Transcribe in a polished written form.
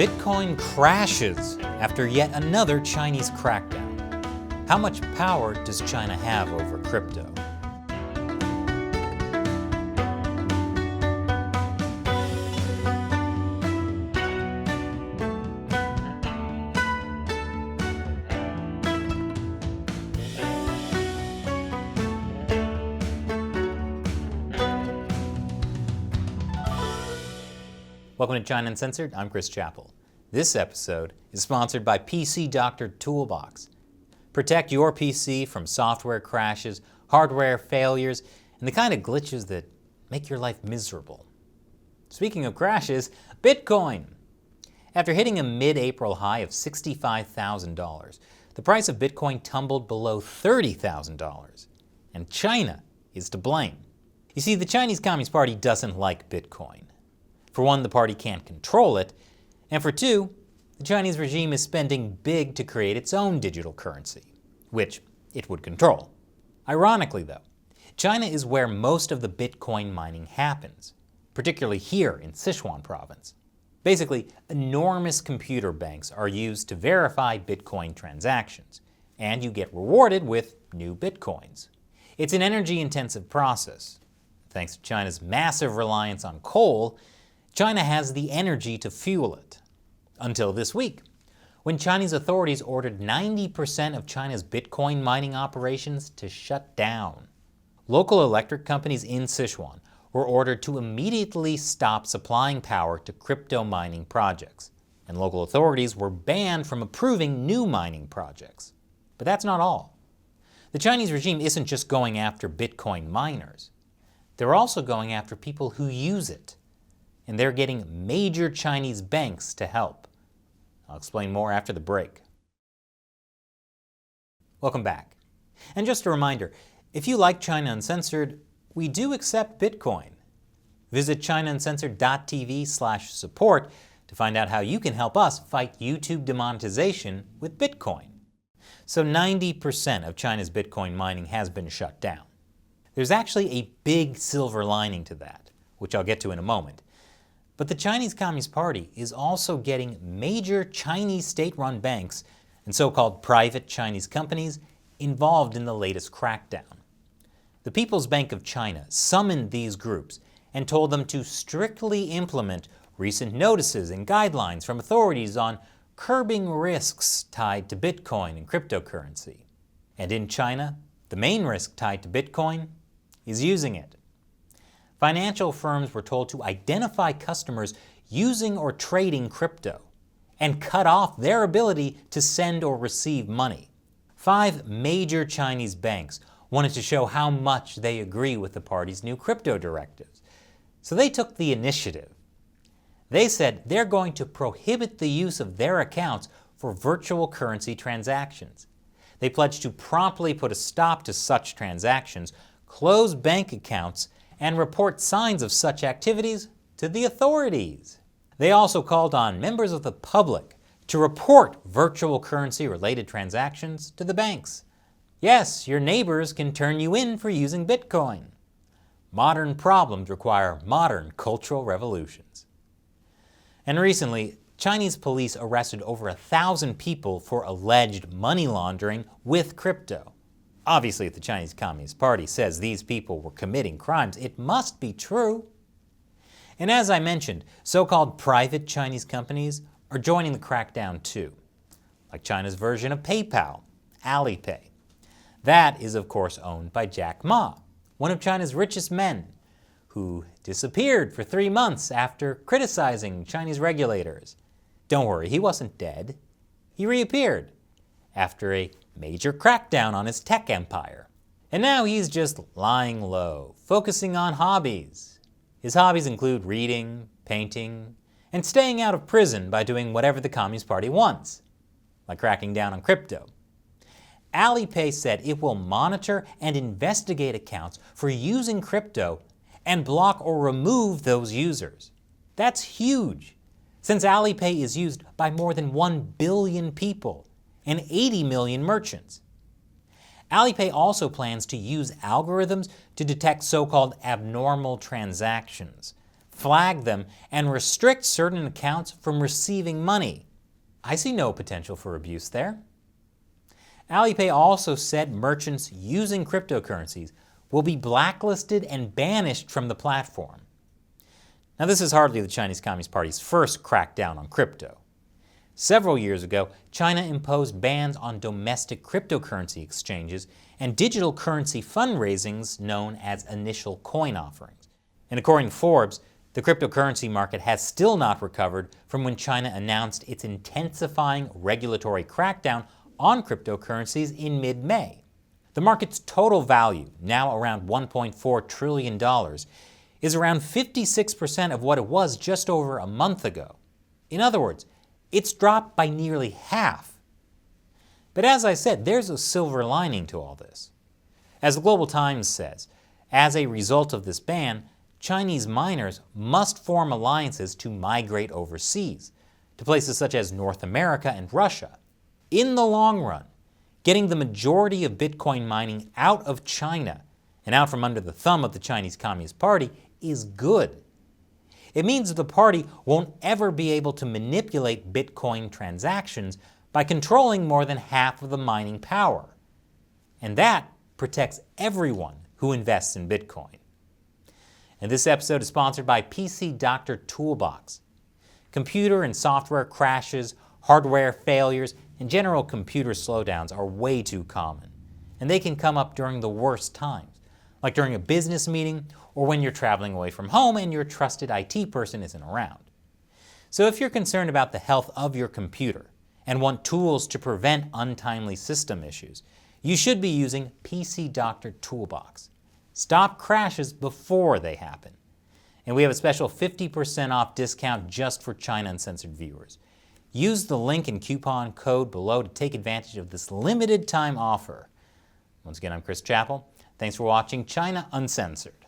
Bitcoin crashes after yet another Chinese crackdown. How much power does China have over crypto? Welcome to China Uncensored. I'm Chris Chappell. This episode is sponsored by PC Doctor Toolbox. Protect your PC from software crashes, hardware failures, and the kind of glitches that make your life miserable. Speaking of crashes, Bitcoin. After hitting a mid-April high of $65,000, the price of Bitcoin tumbled below $30,000. And China is to blame. You see, the Chinese Communist Party doesn't like Bitcoin. For one, the party can't control it, and for two, the Chinese regime is spending big to create its own digital currency, which it would control. Ironically, though, China is where most of the Bitcoin mining happens, particularly here in Sichuan province. Basically, enormous computer banks are used to verify Bitcoin transactions, and you get rewarded with new Bitcoins. It's an energy-intensive process. Thanks to China's massive reliance on coal, China has the energy to fuel it. Until this week, when Chinese authorities ordered 90% of China's Bitcoin mining operations to shut down. Local electric companies in Sichuan were ordered to immediately stop supplying power to crypto mining projects, and local authorities were banned from approving new mining projects. But that's not all. The Chinese regime isn't just going after Bitcoin miners. They're also going after people who use it. And they're getting major Chinese banks to help. I'll explain more after the break. Welcome back. And just a reminder, if you like China Uncensored, we do accept Bitcoin. Visit ChinaUncensored.tv/support to find out how you can help us fight YouTube demonetization with Bitcoin. So 90% of China's Bitcoin mining has been shut down. There's actually a big silver lining to that, which I'll get to in a moment. But the Chinese Communist Party is also getting major Chinese state-run banks and so-called private Chinese companies involved in the latest crackdown. The People's Bank of China summoned these groups and told them to strictly implement recent notices and guidelines from authorities on curbing risks tied to Bitcoin and cryptocurrency. And in China, the main risk tied to Bitcoin is using it. Financial firms were told to identify customers using or trading crypto and cut off their ability to send or receive money. 5 major Chinese banks wanted to show how much they agree with the party's new crypto directives. So they took the initiative. They said they're going to prohibit the use of their accounts for virtual currency transactions. They pledged to promptly put a stop to such transactions, close bank accounts, and report signs of such activities to the authorities. They also called on members of the public to report virtual currency-related transactions to the banks. Yes, your neighbors can turn you in for using Bitcoin. Modern problems require modern cultural revolutions. And recently, Chinese police arrested over 1,000 people for alleged money laundering with crypto. Obviously, if the Chinese Communist Party says these people were committing crimes, it must be true. And as I mentioned, so-called private Chinese companies are joining the crackdown too, like China's version of PayPal, Alipay. That is, of course, owned by Jack Ma, one of China's richest men, who disappeared for 3 months after criticizing Chinese regulators. Don't worry, he wasn't dead. He reappeared after a major crackdown on his tech empire. And now he's just lying low, focusing on hobbies. His hobbies include reading, painting, and staying out of prison by doing whatever the Communist Party wants, like cracking down on crypto. Alipay said it will monitor and investigate accounts for using crypto and block or remove those users. That's huge, since Alipay is used by more than 1 billion people and 80 million merchants. Alipay also plans to use algorithms to detect so-called abnormal transactions, flag them, and restrict certain accounts from receiving money. I see no potential for abuse there. Alipay also said merchants using cryptocurrencies will be blacklisted and banished from the platform. Now, this is hardly the Chinese Communist Party's first crackdown on crypto. Several years ago, China imposed bans on domestic cryptocurrency exchanges and digital currency fundraisings known as initial coin offerings. And according to Forbes, the cryptocurrency market has still not recovered from when China announced its intensifying regulatory crackdown on cryptocurrencies in mid-May. The market's total value, now around $1.4 trillion, is around 56% of what it was just over a month ago. In other words, it's dropped by nearly half. But as I said, there's a silver lining to all this. As the Global Times says, as a result of this ban, Chinese miners must form alliances to migrate overseas, to places such as North America and Russia. In the long run, getting the majority of Bitcoin mining out of China and out from under the thumb of the Chinese Communist Party is good. It means that the party won't ever be able to manipulate Bitcoin transactions by controlling more than half of the mining power. And that protects everyone who invests in Bitcoin. And this episode is sponsored by PC Doctor Toolbox. Computer and software crashes, hardware failures, and general computer slowdowns are way too common. And they can come up during the worst times, like during a business meeting or when you're traveling away from home and your trusted IT person isn't around. So if you're concerned about the health of your computer and want tools to prevent untimely system issues, you should be using PC Doctor Toolbox. Stop crashes before they happen. And we have a special 50% off discount just for China Uncensored viewers. Use the link and coupon code below to take advantage of this limited time offer. Once again, I'm Chris Chappell. Thanks for watching China Uncensored.